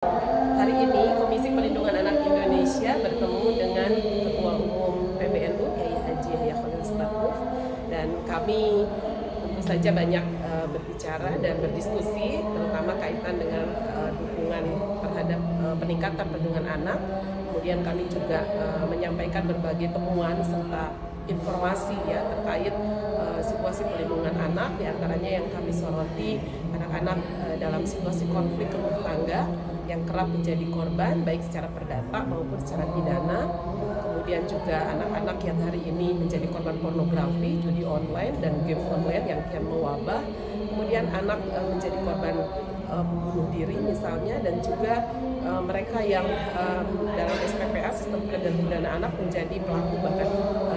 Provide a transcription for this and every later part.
Hari ini Komisi Perlindungan Anak Indonesia bertemu dengan Ketua Umum PBNU Kiai Haji Yahya Khalil Stakuf, dan kami tentu saja banyak berbicara dan berdiskusi terutama kaitan dengan dukungan terhadap peningkatan perlindungan anak. Kemudian kami juga menyampaikan berbagai temuan serta informasi ya terkait situasi perlindungan anak, diantaranya yang kami soroti anak-anak dalam situasi konflik rumah tangga yang kerap menjadi korban baik secara perdata maupun secara pidana. Kemudian juga anak-anak yang hari ini menjadi korban pornografi, judi online dan game online yang kian mewabah. Kemudian anak menjadi korban bunuh diri misalnya, dan juga mereka yang dalam SPPA sistem peradilan pidana anak menjadi pelaku bahkan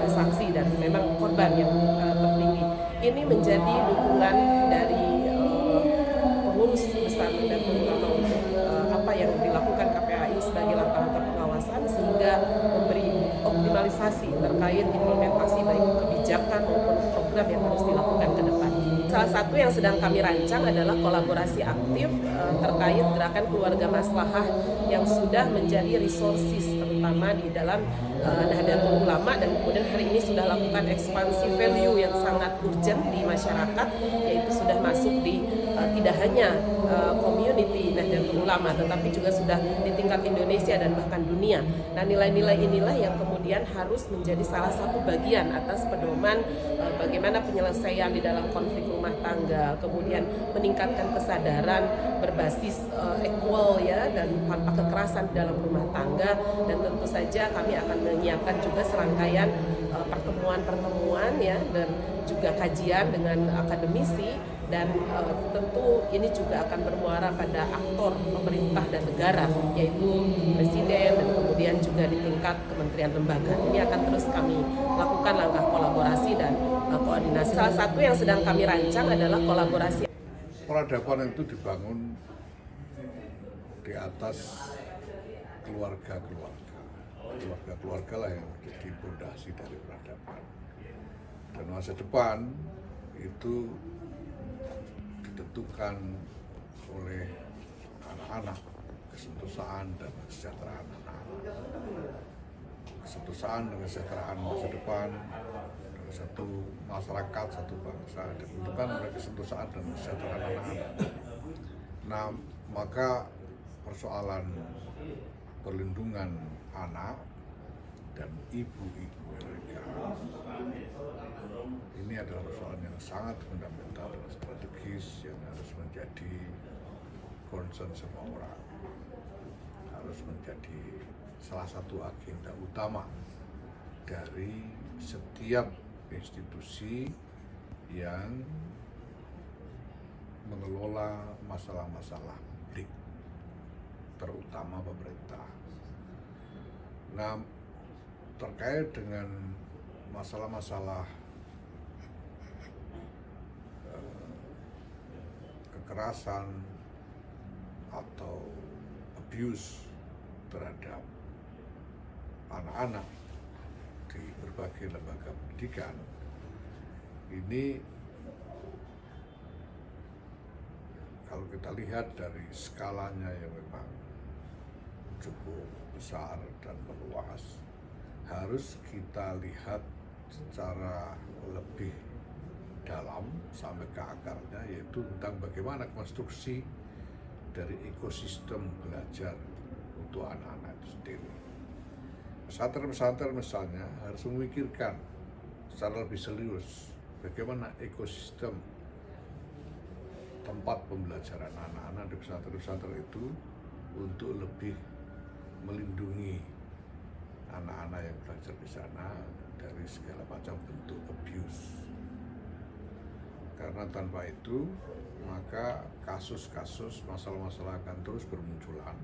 saksi dan memang korban yang tertinggi. Ini menjadi dukungan dari pengurus besar dan terutama untuk apa yang dilakukan KPAI sebagai langkah-langkah pengawasan sehingga memberi optimalisasi terkait implementasi baik kebijakan maupun program yang harus dilakukan ke depan. Salah satu yang sedang kami rancang adalah kolaborasi aktif terkait gerakan keluarga maslahah yang sudah menjadi resources terutama di dalam Nahdlatul Ulama, dan kemudian hari ini sudah lakukan ekspansi value yang sangat urgent di masyarakat, yaitu sudah masuk di tidak hanya community Nahdlatul Ulama tetapi juga sudah di tingkat Indonesia dan bahkan dunia. Nah, nilai-nilai inilah yang kemudian harus menjadi salah satu bagian atas pedoman bagaimana penyelesaian di dalam konflik rumah tangga, kemudian meningkatkan kesadaran berbasis equal ya dan tanpa kekerasan di dalam rumah tangga, dan tentu saja kami akan menyiapkan juga serangkaian pertemuan-pertemuan ya dan juga kajian dengan akademisi, dan tentu ini juga akan bermuara pada aktor pemerintah dan negara yaitu presiden dan kemudian juga di tingkat kementerian lembaga. Ini akan terus kami lakukan langkah kolaborasi dan koordinasi. Salah satu yang sedang kami rancang adalah kolaborasi. Peradaban itu dibangun di atas keluarga lah yang menjadi fondasi dari peradaban, dan masa depan itu ditentukan oleh anak-anak, kesentosan dan kesejahteraan anak-anak, kesentosan dan kesejahteraan masa depan dari satu masyarakat, satu bangsa ditentukan oleh kesentosan dan kesejahteraan anak-anak. Nah, maka persoalan perlindungan anak dan ibu-ibu mereka ini adalah persoalan yang sangat fundamental dan strategis yang harus menjadi concern semua orang, harus menjadi salah satu agenda utama dari setiap institusi yang mengelola masalah-masalah publik, terutama pemerintah. Nah, terkait dengan masalah-masalah kekerasan atau abuse terhadap anak-anak di berbagai lembaga pendidikan, ini kalau kita lihat dari skalanya yang memang cukup besar dan meluas, harus kita lihat secara lebih dalam sampai ke akarnya, yaitu tentang bagaimana konstruksi dari ekosistem belajar untuk anak-anak itu sendiri. Pesantren-pesantren misalnya harus memikirkan secara lebih serius bagaimana ekosistem tempat pembelajaran anak-anak di pesantren-pesantren itu untuk lebih melindungi anak-anak yang belajar di sana dari segala macam bentuk abuse. Karena tanpa itu, maka kasus-kasus masalah-masalah akan terus bermunculan.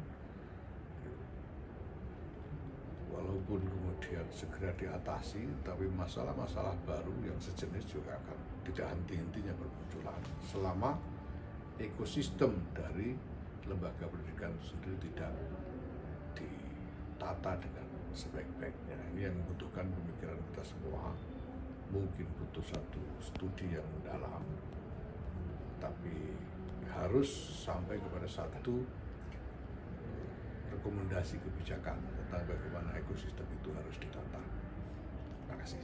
Walaupun kemudian segera diatasi, tapi masalah-masalah baru yang sejenis juga akan tidak henti-hentinya bermunculan selama ekosistem dari lembaga pendidikan itu sendiri tidak ditata dengan sebaik-baiknya. Ini yang membutuhkan pemikiran kita semua. Mungkin butuh satu studi yang mendalam, tapi harus sampai kepada satu rekomendasi kebijakan tentang bagaimana ekosistem itu harus ditata. Terima kasih.